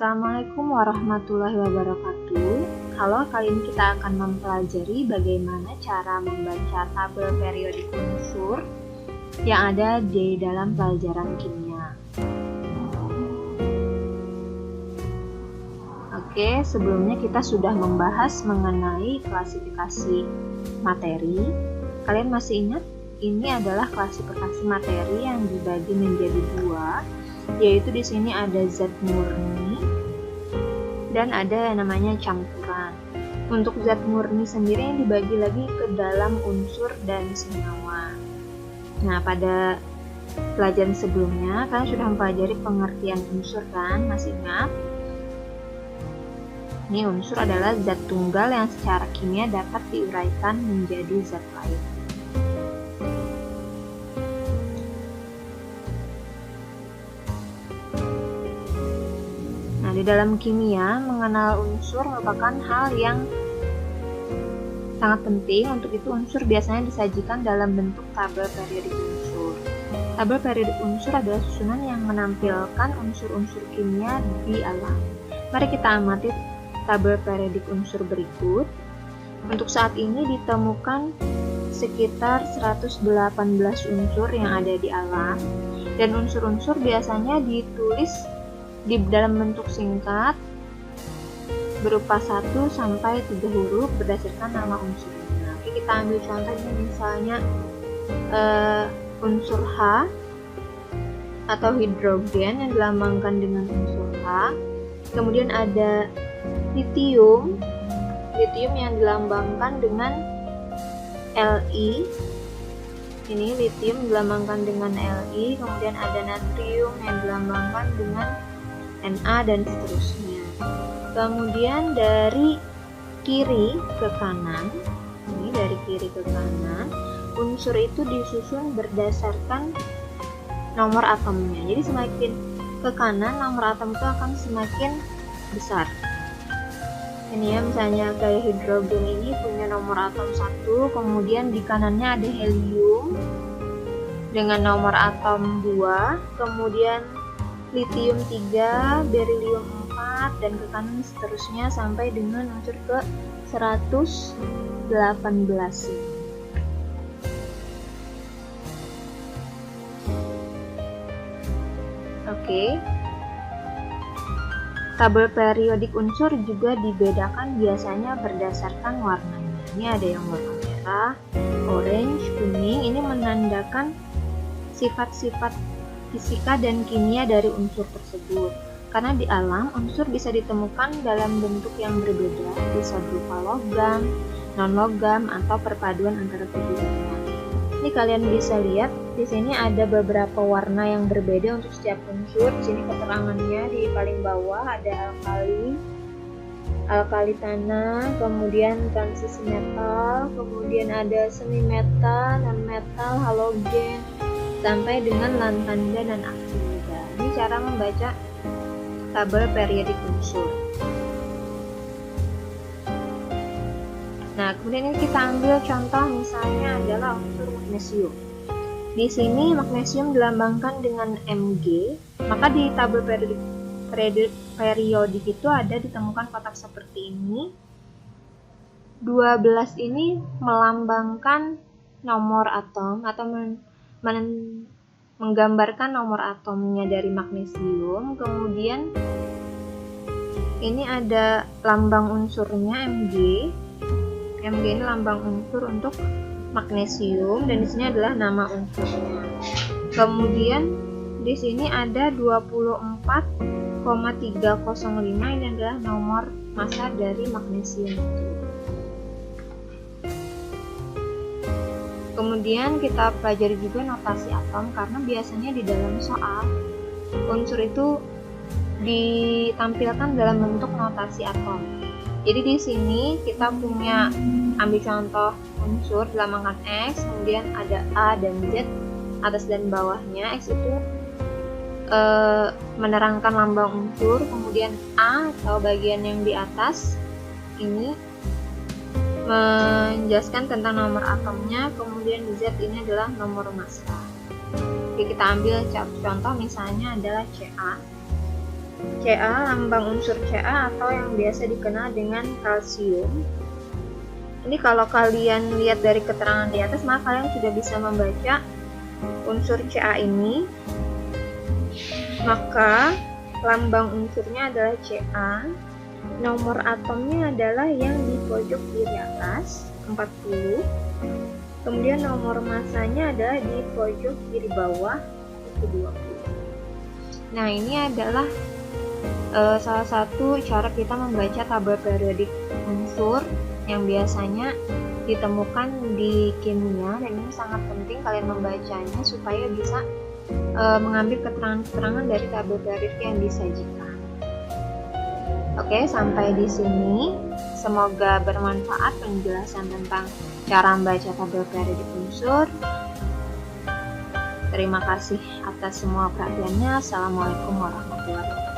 Assalamualaikum warahmatullahi wabarakatuh. Halo, kali ini kita akan mempelajari bagaimana cara membaca tabel periodik unsur yang ada di dalam pelajaran kimia. Oke, sebelumnya kita sudah membahas mengenai klasifikasi materi. Kalian masih ingat? Ini adalah klasifikasi materi yang dibagi menjadi dua, yaitu di sini ada zat murni dan ada yang namanya campuran. Untuk zat murni sendiri yang dibagi lagi ke dalam unsur dan senyawa. Nah, pada pelajaran sebelumnya kalian sudah mempelajari pengertian unsur kan? Masih ingat? Ini unsur adalah zat tunggal yang secara kimia dapat diuraikan menjadi zat lain. Di dalam kimia, mengenal unsur merupakan hal yang sangat penting. Untuk itu, unsur biasanya disajikan dalam bentuk tabel periodik unsur. Tabel periodik unsur adalah susunan yang menampilkan unsur-unsur kimia di alam. Mari kita amati tabel periodik unsur berikut. Untuk saat ini ditemukan sekitar 118 unsur yang ada di alam, dan unsur-unsur biasanya ditulis di dalam bentuk singkat berupa 1 sampai 3 huruf berdasarkan nama unsurnya. Oke, kita ambil contoh ini, misalnya unsur H atau hidrogen yang dilambangkan dengan unsur H. Kemudian ada litium yang dilambangkan dengan Li. Ini litium dilambangkan dengan Li. Kemudian ada natrium yang dilambangkan dengan Na dan seterusnya. Kemudian dari kiri ke kanan, ini dari kiri ke kanan, unsur itu disusun berdasarkan nomor atomnya. Jadi semakin ke kanan, nomor atom itu akan semakin besar. Ini ya, misalnya kayak hidrogen ini punya nomor atom 1, kemudian di kanannya ada helium dengan nomor atom 2, kemudian litium 3, berilium 4, dan ke kanan seterusnya sampai dengan unsur ke 118 ini. Oke. Tabel periodik unsur juga dibedakan biasanya berdasarkan warnanya. Ini ada yang warna merah, orange, kuning. Ini menandakan sifat-sifat fisika dan kimia dari unsur tersebut. Karena di alam, unsur bisa ditemukan dalam bentuk yang berbeda, bisa berupa logam, non-logam, atau perpaduan antara keduanya. Ini kalian bisa lihat, di sini ada beberapa warna yang berbeda untuk setiap unsur. Di sini keterangannya di paling bawah ada alkali tanah, kemudian transisi metal, kemudian ada semi metal, non metal, halogen, sampai dengan lantanda dan aktinida. Ini cara membaca tabel periodik unsur. Nah, kemudian ini kita ambil contoh, misalnya adalah unsur magnesium. Di sini magnesium dilambangkan dengan Mg, maka di tabel periodik itu ada ditemukan kotak seperti ini. 12 ini melambangkan nomor atom atau menggambarkan nomor atomnya dari magnesium. Kemudian ini ada lambang unsurnya Mg. Mg ini lambang unsur untuk magnesium, dan di sini adalah nama unsurnya. Kemudian di sini ada 24,305, ini adalah nomor massa dari magnesium itu. Kemudian kita pelajari juga notasi atom, karena biasanya di dalam soal unsur itu ditampilkan dalam bentuk notasi atom. Jadi di sini kita punya, ambil contoh unsur dilambangkan X, kemudian ada A dan Z atas dan bawahnya. X itu menerangkan lambang unsur, kemudian A atau bagian yang di atas ini menjelaskan tentang nomor atomnya, kemudian Z ini adalah nomor massa. Oke, kita ambil contoh, misalnya adalah Ca. Ca, lambang unsur Ca atau yang biasa dikenal dengan kalsium. Ini kalau kalian lihat dari keterangan di atas, maka kalian sudah bisa membaca unsur Ca ini. Maka lambang unsurnya adalah Ca. Nomor atomnya adalah yang di pojok kiri atas, 40. Kemudian nomor masanya adalah di pojok kiri bawah, 20. Nah, ini adalah salah satu cara kita membaca tabel periodik unsur yang biasanya ditemukan di kimia, dan ini sangat penting kalian membacanya supaya bisa mengambil keterangan-keterangan dari tabel periodik yang disajikan. Oke, sampai di sini. Semoga bermanfaat penjelasan tentang cara membaca tabel periodik unsur. Terima kasih atas semua perhatiannya. Assalamualaikum warahmatullahi wabarakatuh.